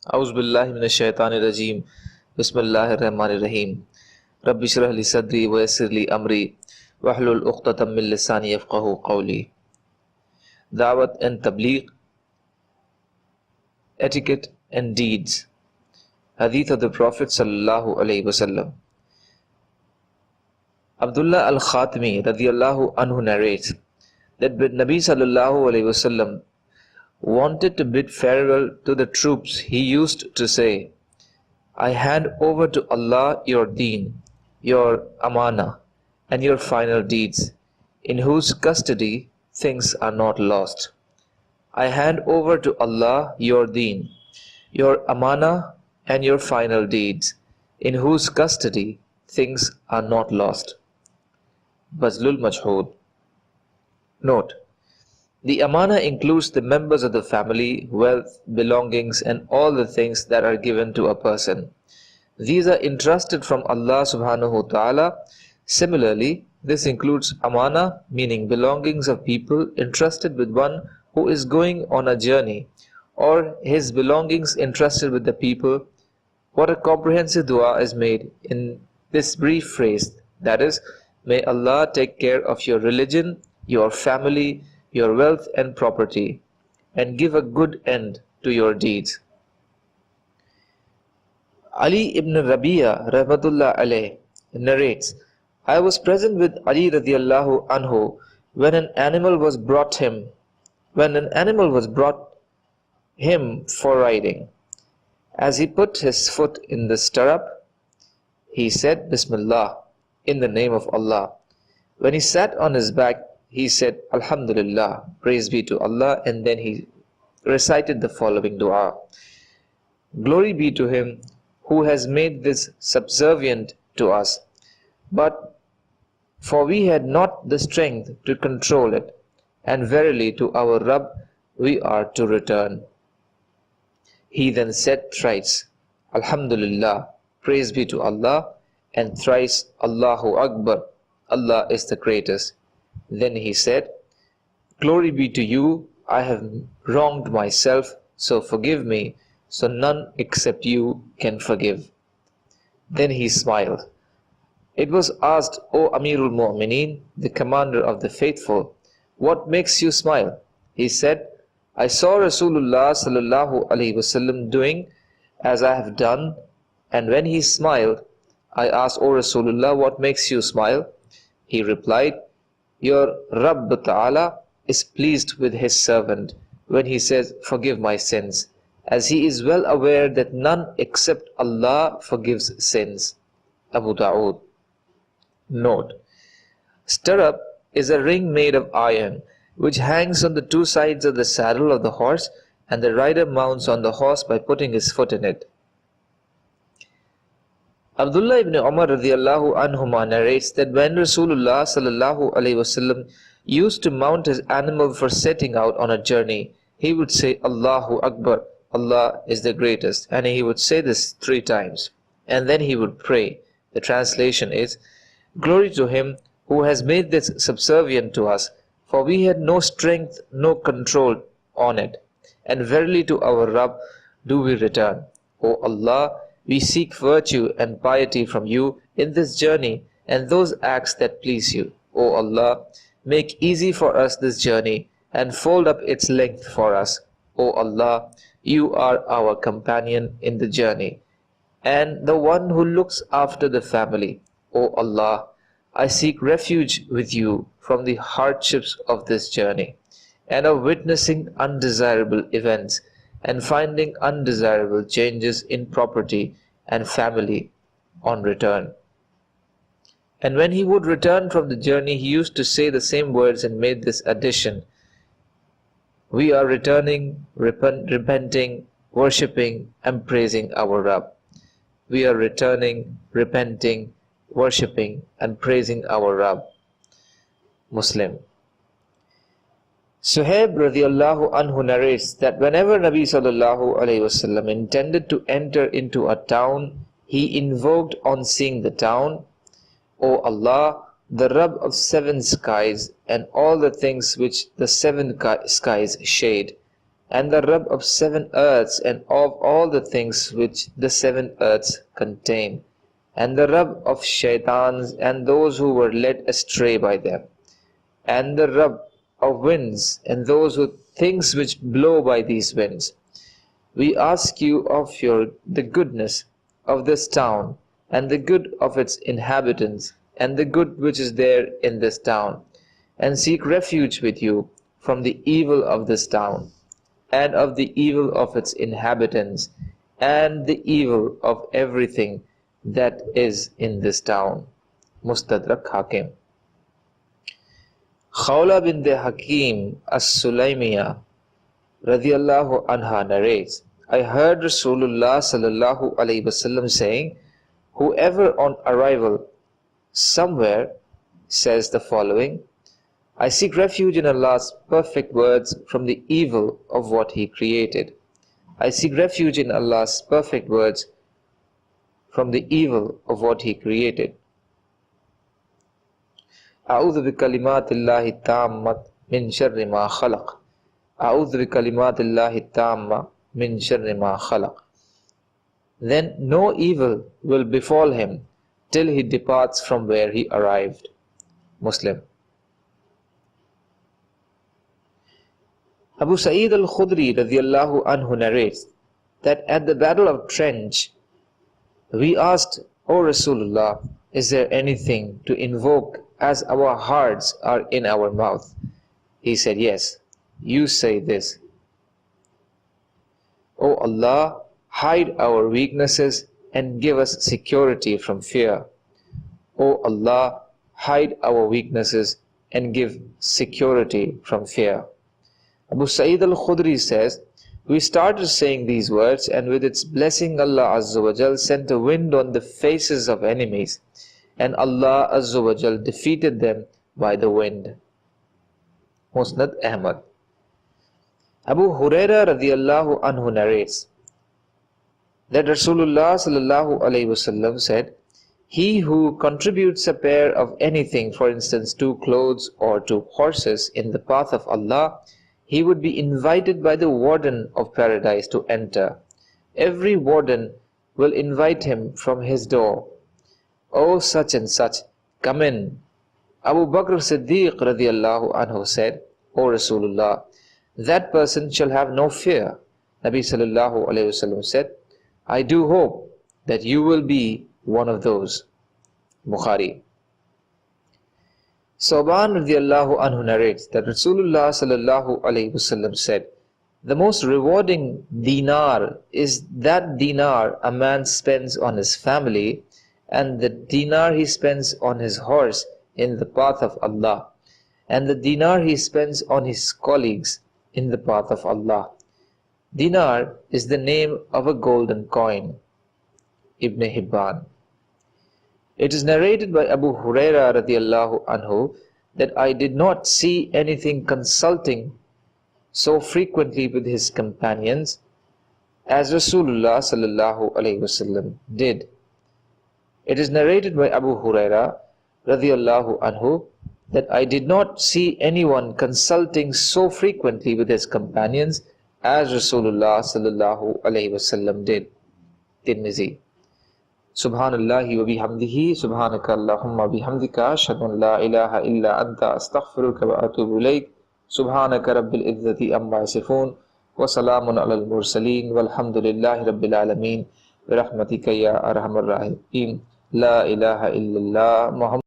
أعوذ بالله من الشيطان الرجيم بسم الله الرحمن الرحيم رب اشرح لي صدري ويسر لي أمري واحلل عقدة من لساني يفقهوا قولي. Dawat and Tabligh, Etiquette and Deeds. Hadith of the Prophet Sallallahu Alaihi Wasallam. Abdullah al-Khatmi radiyallahu anhu narrates that when Nabi Sallallahu Alaihi Wasallam wanted to bid farewell to the troops, he used to say, I hand over to Allah your deen, your amana, and your final deeds, in whose custody things are not lost. I hand over to Allah your deen, your amana, and your final deeds, in whose custody things are not lost. Bazlul Majhood. Note: the amana includes the members of the family, wealth, belongings, and all the things that are given to a person. These are entrusted from Allah subhanahu wa ta'ala. Similarly, this includes amana, meaning belongings of people entrusted with one who is going on a journey, or his belongings entrusted with the people. What a comprehensive dua is made in this brief phrase, that is, may Allah take care of your religion, your family, your wealth and property, and give a good end to your deeds. Ali ibn Rabi'a rahmatullah alayh narrates, I was present with Ali radiallahu anhu when an animal was brought him for riding. As he put his foot in the stirrup, he said Bismillah, in the name of Allah. When he sat on his back, he said Alhamdulillah, praise be to Allah, and then he recited the following dua. Glory be to him who has made this subservient to us, but for we had not the strength to control it, and verily to our Rabb we are to return. He then said thrice, Alhamdulillah, praise be to Allah, and thrice Allahu Akbar, Allah is the greatest. Then he said, Glory be to you, I have wronged myself, so forgive me, so none except you can forgive. Then he smiled. It was asked, O Amirul Mu'mineen, the commander of the faithful, what makes you smile? He said, I saw Rasulullah sallallahu alaihi wasallam doing as I have done, and when he smiled, I asked, O Rasulullah, what makes you smile? He replied, Your Rabb Ta'ala is pleased with his servant when he says, Forgive my sins, as he is well aware that none except Allah forgives sins. Abu Dawood. Note: stirrup is a ring made of iron, which hangs on the two sides of the saddle of the horse, and the rider mounts on the horse by putting his foot in it. Abdullah ibn Umar radiyallahu anhuma narrates that when Rasulullah sallallahu alaihi wasallam used to mount his animal for setting out on a journey, he would say Allahu Akbar, Allah is the greatest, and he would say this 3 times, and then he would pray. The translation is, Glory to him who has made this subservient to us, for we had no strength, no control on it, and verily to our Rabb do we return. O Allah, we seek virtue and piety from you in this journey and those acts that please you. O Allah, make easy for us this journey and fold up its length for us. O Allah, you are our companion in the journey and the one who looks after the family. O Allah, I seek refuge with you from the hardships of this journey and of witnessing undesirable events and finding undesirable changes in property and family on return. And when he would return from the journey, he used to say the same words and made this addition. We are returning, repenting, worshipping and praising our Rabb. We are returning, repenting, worshipping and praising our Rabb. Muslim. Suhaib radiallahu anhu narrates that whenever Nabi sallallahu alaihi wasallam intended to enter into a town, he invoked on seeing the town, O Allah, the Rabb of 7 skies and all the things which the 7 skies shade, and the Rabb of 7 earths and of all the things which the 7 earths contain, and the Rabb of shaitans and those who were led astray by them, and the Rabb of winds and those who things which blow by these winds. We ask you of the goodness of this town, and the good of its inhabitants, and the good which is there in this town, and seek refuge with you from the evil of this town, and of the evil of its inhabitants, and the evil of everything that is in this town. Mustadrak Hakim. Khawla bint Hakim as-Sulaymiyah radiyallahu anha narrates, I heard Rasulullah sallallahu alaihi wasallam saying, whoever on arrival somewhere says the following, I seek refuge in Allah's perfect words from the evil of what He created. I seek refuge in Allah's perfect words from the evil of what He created. أعوذ بكلمات الله التامة من شر ما خلق. أعوذ بكلمات الله التامة من شر ما خلق. Then no evil will befall him till he departs from where he arrived. Muslim. Abu Sa'id al-Khudri radiyallahu anhu narrates that at the Battle of Trench, we asked, O Rasulullah, is there anything to invoke as our hearts are in our mouth? He said, yes. You say this, O Allah, hide our weaknesses and give us security from fear. O Allah, hide our weaknesses and give security from fear. Abu Sa'id al-Khudri says, we started saying these words, and with its blessing Allah Azza wa Jal sent a wind on the faces of enemies, and Allah Azza wa Jal defeated them by the wind. Musnad Ahmad. Abu Huraira radiyallahu anhu narrates that Rasulullah sallallahu alaihi wasallam said, he who contributes a pair of anything, for instance 2 clothes or 2 horses, in the path of Allah, he would be invited by the warden of paradise to enter. Every warden will invite him from his door. O such and such, come in. Abu Bakr Siddiq radiyallahu anhu said, O Rasulullah, that person shall have no fear. Nabi sallallahu alayhi wasallam said, I do hope that you will be one of those. Bukhari. Sauban radiyallahu anhu narrates that Rasulullah sallallahu alayhi wasallam said, the most rewarding dinar is that dinar a man spends on his family, and the dinar he spends on his horse in the path of Allah, and the dinar he spends on his colleagues in the path of Allah. Dinar is the name of a golden coin. Ibn Hibban. It is narrated by Abu Huraira radiyallahu anhu that I did not see anything consulting so frequently with his companions as Rasulullah sallallahu alaihi wasallam did. It is narrated by Abu Huraira radiyallahu anhu that I did not see anyone consulting so frequently with his companions as Rasulullah sallallahu alaihi wasallam did. Tirmizi. Subhanallahi wa bihamdihi, subhanaka Allahumma bihamdika, ashhadu an la ilaha illa anta, astaghfiruka wa atubu ilayk. Subhanaka rabbil izzati amma yasifun, wa salamun alal mursaleen, walhamdulillahi rabbil alameen, bi rahmatika ya arhamar rahimin. La ilaha illallah Muhammad